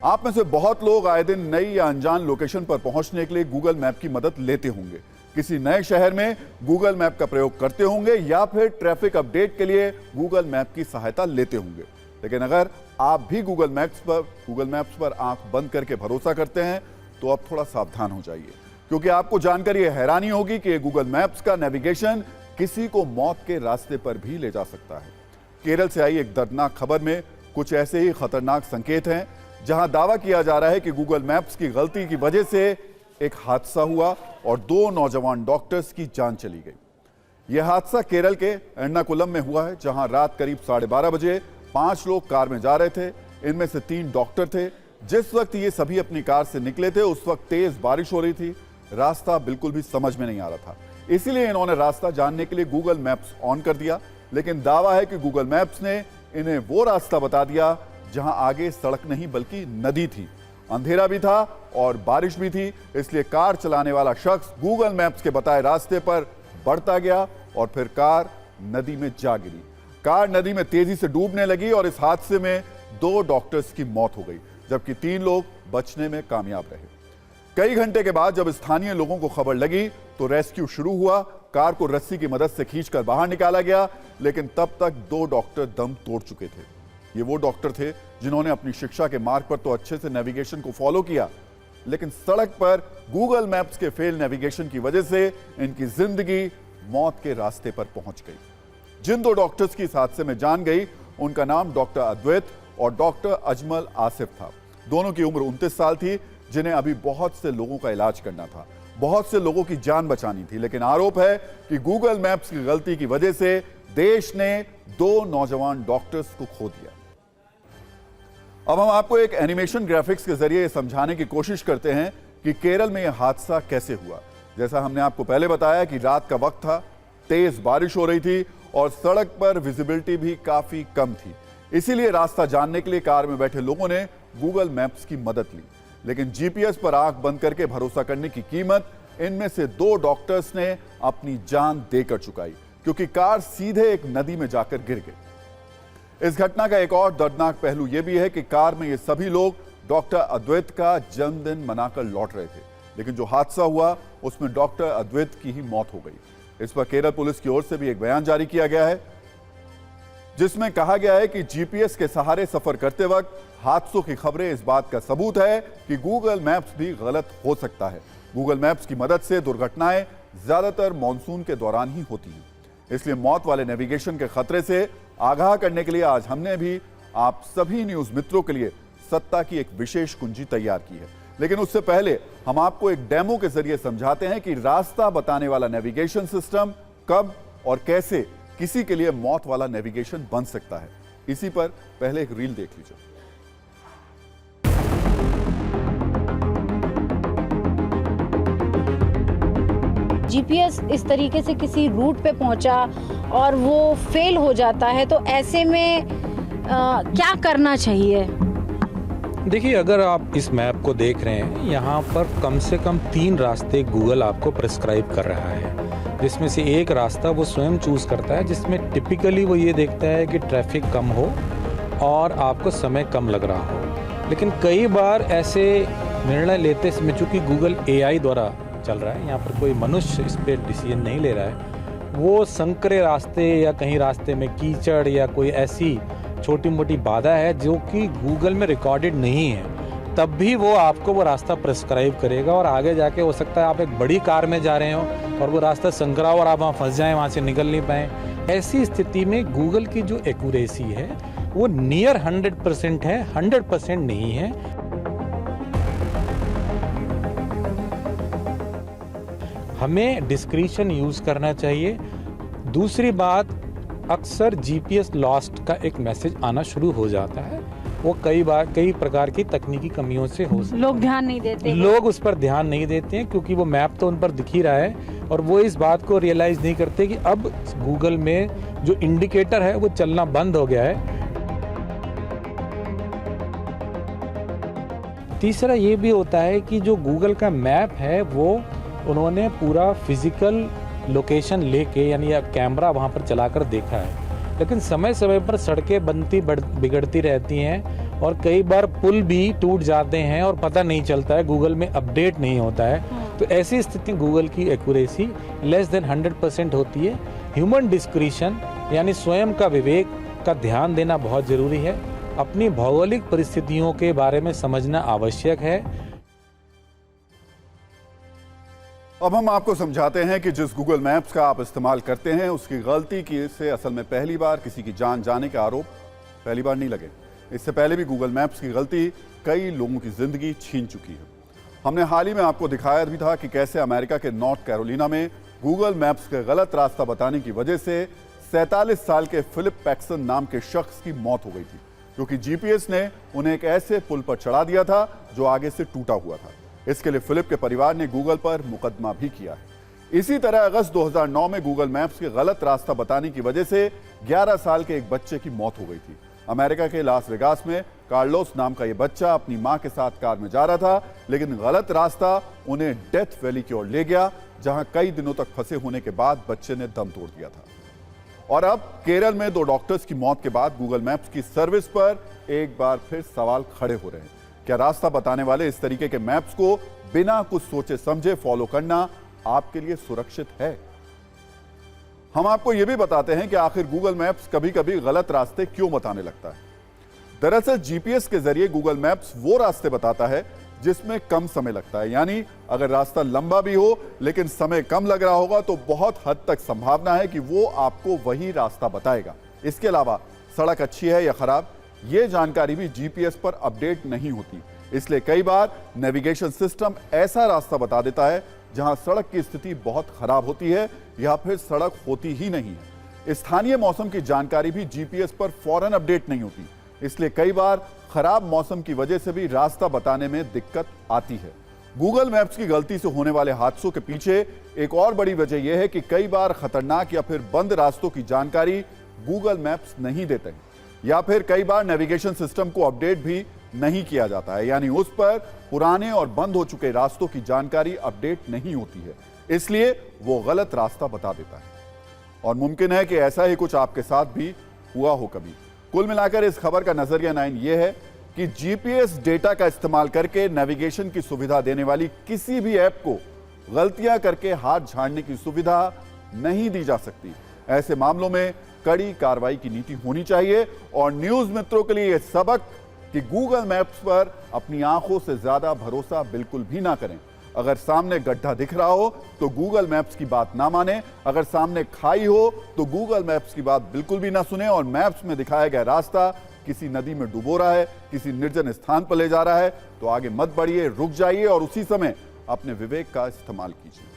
आप में से बहुत लोग आए दिन नई या अनजान लोकेशन पर पहुंचने के लिए गूगल मैप की मदद लेते होंगे। किसी नए शहर में गूगल मैप का प्रयोग करते होंगे या फिर ट्रैफिक अपडेट के लिए गूगल मैप की सहायता लेते होंगे। लेकिन अगर आप भी गूगल मैप्स पर आंख बंद करके भरोसा करते हैं तो अब थोड़ा सावधान हो जाइए, क्योंकि आपको जानकर यह हैरानी होगी कि गूगल मैप्स का नेविगेशन किसी को मौत के रास्ते पर भी ले जा सकता है। केरल से आई एक दर्दनाक खबर में कुछ ऐसे ही खतरनाक संकेत हैं, जहां दावा किया जा रहा है कि गूगल मैप्स की गलती की वजह से एक हादसा हुआ और 2 नौजवान डॉक्टर्स की जान चली गई। यह हादसा केरल के एर्नाकुलम में हुआ है, जहां रात करीब 12:30 बजे 5 लोग कार में जा रहे थे। इनमें से 3 डॉक्टर थे। जिस वक्त ये सभी अपनी कार से निकले थे उस वक्त तेज बारिश हो रही थी। रास्ता बिल्कुल भी समझ में नहीं आ रहा था, इसीलिए इन्होंने रास्ता जानने के लिए गूगल मैप्स ऑन कर दिया। लेकिन दावा है कि गूगल मैप्स ने इन्हें वो रास्ता बता दिया जहां आगे सड़क नहीं बल्कि नदी थी। अंधेरा भी था और बारिश भी थी, इसलिए कार चलाने वाला शख्स गूगल मैप्स के बताए रास्ते पर बढ़ता गया और फिर कार नदी में जा गिरी। कार नदी में तेजी से डूबने लगी और इस हादसे में 2 डॉक्टर्स की मौत हो गई, जबकि 3 लोग बचने में कामयाब रहे। कई घंटे के बाद जब स्थानीय लोगों को खबर लगी तो रेस्क्यू शुरू हुआ। कार को रस्सी की मदद से खींचकर बाहर निकाला गया, लेकिन तब तक 2 डॉक्टर दम तोड़ चुके थे। ये वो डॉक्टर थे जिन्होंने अपनी शिक्षा के मार्ग पर तो अच्छे से नेविगेशन को फॉलो किया, लेकिन सड़क पर गूगल मैप्स के फेल नेविगेशन की वजह से इनकी जिंदगी मौत के रास्ते पर पहुंच गई। जिन 2 डॉक्टर्स की इस हादसे में जान गई उनका नाम डॉक्टर अद्वैत और डॉक्टर अजमल आसिफ था। दोनों की उम्र 29 साल थी, जिन्हें अभी बहुत से लोगों का इलाज करना था, बहुत से लोगों की जान बचानी थी। लेकिन आरोप है कि गूगल मैप्स की गलती की वजह से देश ने 2 नौजवान डॉक्टर्स को खो दिया। अब हम आपको एक एनिमेशन ग्राफिक्स के जरिए समझाने की कोशिश करते हैं कि केरल में यह हादसा कैसे हुआ। जैसा हमने आपको पहले बताया कि रात का वक्त था, तेज बारिश हो रही थी और सड़क पर विजिबिलिटी भी काफी कम थी। इसीलिए रास्ता जानने के लिए कार में बैठे लोगों ने गूगल मैप्स की मदद ली। लेकिन जीपीएस पर आंख बंद करके भरोसा करने की कीमत इनमें से 2 डॉक्टर्स ने अपनी जान देकर चुकाई, क्योंकि कार सीधे एक नदी में जाकर गिर गई। इस घटना का एक और दर्दनाक पहलू यह भी है कि कार में ये सभी लोग डॉक्टर अद्वैत का जन्मदिन मनाकर लौट रहे थे, लेकिन जो हादसा हुआ उसमें डॉक्टर अद्वैत की ही मौत हो गई। इस पर केरल पुलिस की ओर से भी एक बयान जारी किया गया है, जिसमें कहा गया है कि जीपीएस के सहारे सफर करते वक्त हादसों की खबरें इस बात का सबूत है कि गूगल मैप्स भी गलत हो सकता है। गूगल मैप्स की मदद से दुर्घटनाएं ज्यादातर मॉनसून के दौरान ही होती हैं, इसलिए मौत वाले नेविगेशन के खतरे से आगाह करने के लिए आज हमने भी आप सभी न्यूज मित्रों के लिए सत्ता की एक विशेष कुंजी तैयार की है। लेकिन उससे पहले हम आपको एक डेमो के जरिए समझाते हैं कि रास्ता बताने वाला नेविगेशन सिस्टम कब और कैसे किसी के लिए मौत वाला नेविगेशन बन सकता है। इसी पर पहले एक रील देख लीजिए। जीपीएस इस तरीके से किसी रूट पे पहुंचा और वो फेल हो जाता है, तो ऐसे में क्या करना चाहिए? देखिए, अगर आप इस मैप को देख रहे हैं, यहाँ पर कम से कम 3 रास्ते गूगल आपको प्रिस्क्राइब कर रहा है, जिसमें से एक रास्ता वो स्वयं चूज करता है, जिसमें टिपिकली वो ये देखता है कि ट्रैफिक कम हो और आपको समय कम लग रहा हो। लेकिन कई बार ऐसे निर्णय लेते समय, चूँकि गूगल AI द्वारा चल रहा है, यहाँ पर कोई मनुष्य इस पर डिसीजन नहीं ले रहा है, वो संकरे रास्ते या कहीं रास्ते में कीचड़ या कोई ऐसी छोटी मोटी बाधा है जो कि गूगल में रिकॉर्डेड नहीं है, तब भी वो आपको वो रास्ता प्रिस्क्राइब करेगा। और आगे जाके हो सकता है आप एक बड़ी कार में जा रहे हो और वो रास्ता संकरा हो और आप वहाँ फंस जाएं, वहाँ से निकल नहीं पाएँ। ऐसी स्थिति में गूगल की जो एक्यूरेसी है वो नियर 100% है, 100% नहीं है। हमें डिस्क्रिशन यूज़ करना चाहिए। दूसरी बात, अक्सर जीपीएस लॉस्ट का एक मैसेज आना शुरू हो जाता है। वो कई प्रकार की तकनीकी कमियों से हो सकता है। लोग ध्यान नहीं देते, लोग उस पर ध्यान नहीं देते हैं, क्योंकि वो मैप तो उन पर दिख ही रहा है और वो इस बात को रियलाइज नहीं करते कि अब गूगल में जो इंडिकेटर है वो चलना बंद हो गया है। तीसरा ये भी होता है कि जो गूगल का मैप है वो उन्होंने पूरा फिजिकल लोकेशन लेके, यानी कैमरा वहाँ पर चलाकर देखा है, लेकिन समय समय पर सड़कें बनती बिगड़ती रहती हैं और कई बार पुल भी टूट जाते हैं और पता नहीं चलता है, गूगल में अपडेट नहीं होता है। तो ऐसी स्थिति गूगल की एक्यूरेसी लेस देन 100% होती है। ह्यूमन डिस्क्रिशन यानी स्वयं का विवेक का ध्यान देना बहुत जरूरी है। अपनी भौगोलिक परिस्थितियों के बारे में समझना आवश्यक है। अब हम आपको समझाते हैं कि जिस गूगल मैप्स का आप इस्तेमाल करते हैं उसकी गलती की से असल में पहली बार किसी की जान जाने के आरोप पहली बार नहीं लगे। इससे पहले भी गूगल मैप्स की गलती कई लोगों की जिंदगी छीन चुकी है। हमने हाल ही में आपको दिखाया भी था कि कैसे अमेरिका के नॉर्थ कैरोलिना में गूगल मैप्स के गलत रास्ता बताने की वजह से 47 साल के फिलिप पैक्सन नाम के शख्स की मौत हो गई थी, क्योंकि जीपीएस ने उन्हें एक ऐसे पुल पर चढ़ा दिया था जो आगे से टूटा हुआ था। इसके लिए फिलिप के परिवार ने गूगल पर मुकदमा भी किया है। इसी तरह अगस्त 2009 में गूगल मैप्स के गलत रास्ता बताने की वजह से 11 साल के एक बच्चे की मौत हो गई थी। अमेरिका के लास वेगास में कार्लोस नाम का यह बच्चा अपनी मां के साथ कार में जा रहा था, लेकिन गलत रास्ता उन्हें डेथ वैली की ओर ले गया, जहां कई दिनों तक फंसे होने के बाद बच्चे ने दम तोड़ दिया था। और अब केरल में 2 डॉक्टर्स की मौत के बाद गूगल मैप्स की सर्विस पर एक बार फिर सवाल खड़े हो रहे हैं। क्या रास्ता बताने वाले इस तरीके के मैप्स को बिना कुछ सोचे समझे फॉलो करना आपके लिए सुरक्षित है? हम आपको यह भी बताते हैं कि आखिर गूगल मैप्स कभी कभी गलत रास्ते क्यों बताने लगता है। दरअसल जीपीएस के जरिए गूगल मैप्स वो रास्ते बताता है जिसमें कम समय लगता है। यानी अगर रास्ता लंबा भी हो लेकिन समय कम लग रहा होगा तो बहुत हद तक संभावना है कि वो आपको वही रास्ता बताएगा। इसके अलावा सड़क अच्छी है या खराब, ये जानकारी भी जीपीएस पर अपडेट नहीं होती। इसलिए कई बार नेविगेशन सिस्टम ऐसा रास्ता बता देता है जहां सड़क की स्थिति बहुत खराब होती है या फिर सड़क होती ही नहीं है। स्थानीय मौसम की जानकारी भी जीपीएस पर फौरन अपडेट नहीं होती, इसलिए कई बार खराब मौसम की वजह से भी रास्ता बताने में दिक्कत आती है। गूगल मैप्स की गलती से होने वाले हादसों के पीछे एक और बड़ी वजह यह है कि कई बार खतरनाक या फिर बंद रास्तों की जानकारी गूगल मैप्स नहीं देते हैं, या फिर कई बार नेविगेशन सिस्टम को अपडेट भी नहीं किया जाता है, यानी उस पर पुराने और बंद हो चुके रास्तों की जानकारी अपडेट नहीं होती है, इसलिए वो गलत रास्ता बता देता है। और मुमकिन है कि ऐसा ही कुछ आपके साथ भी हुआ हो कभी। कुल मिलाकर इस खबर का नजरिया 9 ये है कि जीपीएस डेटा का इस्तेमाल करके नेविगेशन की सुविधा देने वाली किसी भी ऐप को गलतियां करके हाथ झाड़ने की सुविधा नहीं दी जा सकती। ऐसे मामलों में कड़ी कार्रवाई की नीति होनी चाहिए। और न्यूज मित्रों के लिए यह सबक कि गूगल मैप्स पर अपनी आंखों से ज्यादा भरोसा बिल्कुल भी ना करें। अगर सामने गड्ढा दिख रहा हो तो गूगल मैप्स की बात ना माने, अगर सामने खाई हो तो गूगल मैप्स की बात बिल्कुल भी ना सुने, और मैप्स में दिखाया गया रास्ता किसी नदी में डुबो रहा है, किसी निर्जन स्थान पर ले जा रहा है तो आगे मत बढ़िए, रुक जाइए और उसी समय अपने विवेक का इस्तेमाल कीजिए।